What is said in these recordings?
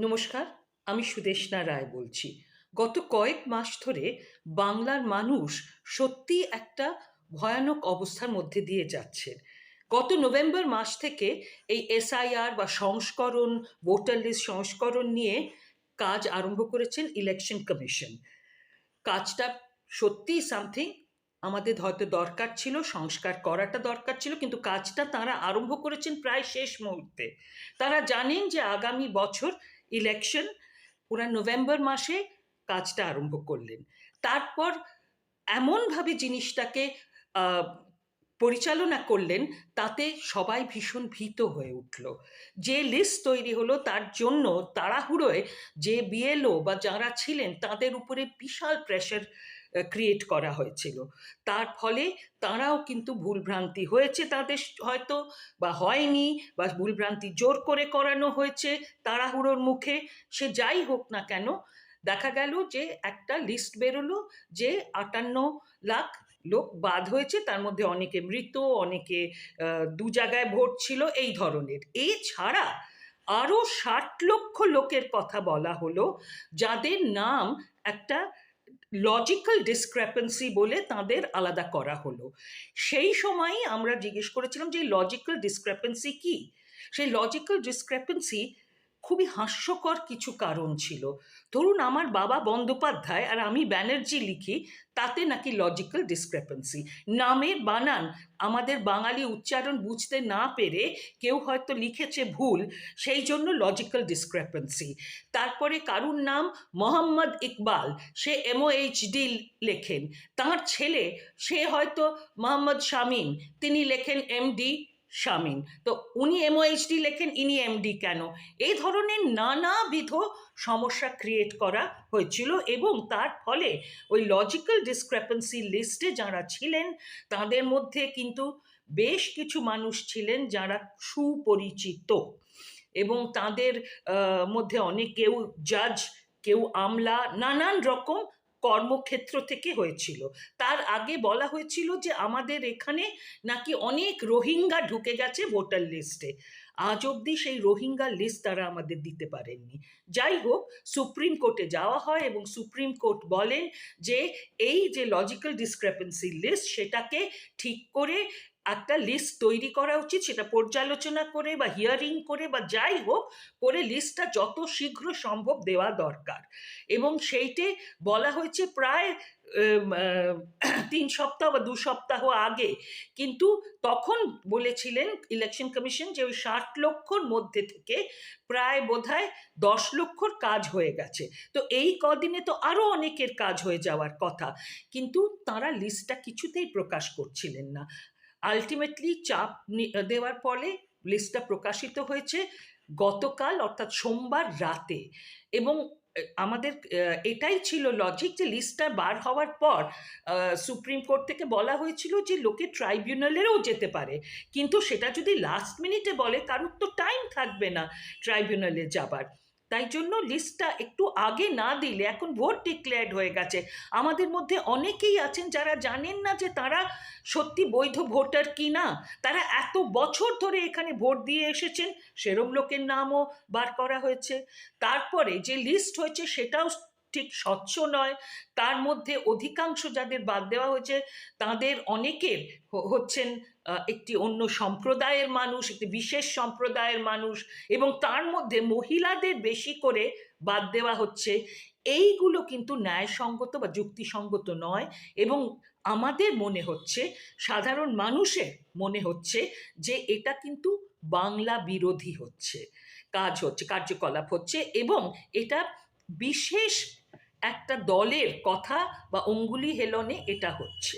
নমস্কার, আমি সুদেষ্ণা রায় বলছি। গত কয়েক মাস ধরে বাংলার মানুষ সত্যি একটা ভয়ানক অবস্থার মধ্যে দিয়ে যাচ্ছেন। গত নভেম্বর মাস থেকে এই এসআইআর বা সংস্করণ, ভোটার লিস্ট সংস্করণ নিয়ে কাজ আরম্ভ করেছেন ইলেকশন কমিশন। কাজটা সত্যিই সামথিং, আমাদের হয়তো দরকার ছিল, সংস্কার করাটা দরকার ছিল, কিন্তু কাজটা তারা আরম্ভ করেছেন প্রায় শেষ মুহূর্তে। তারা জানেন যে আগামী বছর ইলেকশন, ওরা নভেম্বর মাসে কাজটা আরম্ভ করলেন। তারপর এমনভাবে জিনিসটাকে আহ, পরিচালনা করলেন, তাতে সবাই ভীষণ ভীত হয়ে উঠল। যে লিস্ট তৈরি হলো তার জন্য তাড়াহুড়োয় যে বিএলও বা যারা ছিলেন তাদের উপরে বিশাল প্রেশার ক্রিয়েট করা হয়েছিল। তার ফলে তারাও কিন্তু ভুলভ্রান্তি হয়েছে তাদের হয়তো, বা হয়নি, বা ভুলভ্রান্তি জোর করে করানো হয়েছে তাড়াহুড়োর মুখে। সে যাই হোক না কেন, দেখা গেল যে একটা লিস্ট বেরোলো যে 58 লাখ লোক বাদ হয়েছে, তার মধ্যে অনেকে মৃত, অনেকে দু জায়গায় ভোট ছিল, এই ধরনের। এছাড়া আরো 60 লক্ষ লোকের কথা বলা হলো, যাদের নাম একটা লজিক্যাল ডিসক্রেপেন্সি বলে তাদের আলাদা করা হলো। সেই সময়ই আমরা জিজ্ঞেস করেছিলাম যে লজিক্যাল ডিসক্রেপেন্সি কি। সেই লজিক্যাল ডিসক্রেপেন্সি খুবই হাস্যকর কিছু কারণ ছিল। ধরুন, আমার বাবা বন্দ্যোপাধ্যায় আর আমি ব্যানার্জি লিখি, তাতে নাকি লজিক্যাল ডিসক্রেপেন্সি। নামের বানান আমাদের বাঙালি উচ্চারণ বুঝতে না পেরে কেউ হয়তো লিখেছে ভুল, সেই জন্য লজিক্যাল ডিসক্রেপেন্সি। তারপরে কারুর নাম মোহাম্মদ ইকবাল, সে MOHD লেখেন, তার ছেলে সে হয়তো মোহাম্মদ শামীম, তিনি লেখেন MD শামীম। তো উনি MOHD লেখেন, ইনি MD কেন? এই ধরনের নানাবিধ সমস্যা ক্রিয়েট করা হয়েছিল, এবং তার ফলে ওই লজিক্যাল ডিসক্রেপেন্সি লিস্টে যারা ছিলেন তাদের মধ্যে কিন্তু বেশ কিছু মানুষ ছিলেন যারা সুপরিচিত, এবং তাদের মধ্যে অনেক, কেউ জাজ, কেউ আমলা, নানান রকম কর্মক্ষেত্র থেকে হয়েছিল। তার আগে বলা হয়েছিল যে আমাদের এখানে নাকি অনেক রোহিঙ্গা ঢুকে গেছে ভোটার লিস্টে। আজ অবধি সেই রোহিঙ্গা লিস্ট তারা আমাদের দিতে পারেননি। যাই হোক, সুপ্রিম কোর্টে যাওয়া হয় এবং সুপ্রিম কোর্ট বলেন যে এই যে লজিক্যাল ডিসক্রেপেন্সি লিস্ট, সেটাকে ঠিক করে একটা লিস্ট তৈরি করা উচিত, সেটা পর্যালোচনা করে বা হিয়ারিং করে বা যাই হোক করে লিস্টটা যত শীঘ্র সম্ভব দেওয়া দরকার। এবং সেইটে বলা হয়েছে প্রায় 3 সপ্তাহ বা 2 সপ্তাহ আগে। কিন্তু তখন বলেছিলেন ইলেকশন কমিশন যে ওই 60 লক্ষর মধ্যে থেকে প্রায় বোধহয় 10 লক্ষর কাজ হয়ে গেছে। তো এই কদিনে তো আরো অনেকের কাজ হয়ে যাওয়ার কথা, কিন্তু তারা লিস্টটা কিছুতেই প্রকাশ করছিলেন না। আলটিমেটলি চাপ দেওয়ার ফলে লিস্টটা প্রকাশিত হয়েছে গতকাল, অর্থাৎ সোমবার রাতে। এবং আমাদের এটাই ছিল লজিক, যে লিস্টটা বার হওয়ার পর সুপ্রিম কোর্ট থেকে বলা হয়েছিল যে লোকে ট্রাইব্যুনালেরও যেতে পারে, কিন্তু সেটা যদি লাস্ট মিনিটে বলে, কারুর তো টাইম থাকবে না ট্রাইব্যুনালে যাবার। তাই জন্য লিস্টটা একটু আগে না দিলে, এখন ভোট ডিক্লেয়ার্ড হয়ে গেছে, আমাদের মধ্যে অনেকেই আছেন যারা জানেন না যে তারা সত্যি বৈধ ভোটার কি না। তারা এত বছর ধরে এখানে ভোট দিয়ে এসেছেন, সেরম লোকের নামও বার করা হয়েছে। তারপরে যে লিস্ট হয়েছে সেটাও ঠিক স্বচ্ছ নয়। তার মধ্যে অধিকাংশ যাদের বাদ দেওয়া হয়েছে তাদের অনেকের হচ্ছেন একটি অন্য সম্প্রদায়ের মানুষ, একটি বিশেষ সম্প্রদায়ের মানুষ, এবং তার মধ্যে মহিলাদের বেশি করে বাদ দেওয়া হচ্ছে। এইগুলো কিন্তু ন্যায়সঙ্গত বা যুক্তিসঙ্গত নয়, এবং আমাদের মনে হচ্ছে, সাধারণ মানুষের মনে হচ্ছে যে এটা কিন্তু বাংলা বিরোধী হচ্ছে, কাজ হচ্ছে, কার্যকলাপ হচ্ছে, এবং এটা বিশেষ একটা দলের কথা বা অঙ্গুলি হেলনে এটা হচ্ছে,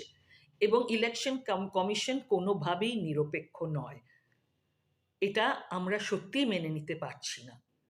এবং ইলেকশন কমিশন কোনোভাবেই নিরপেক্ষ নয়। এটা আমরা সত্যিই মেনে নিতে পারছি না।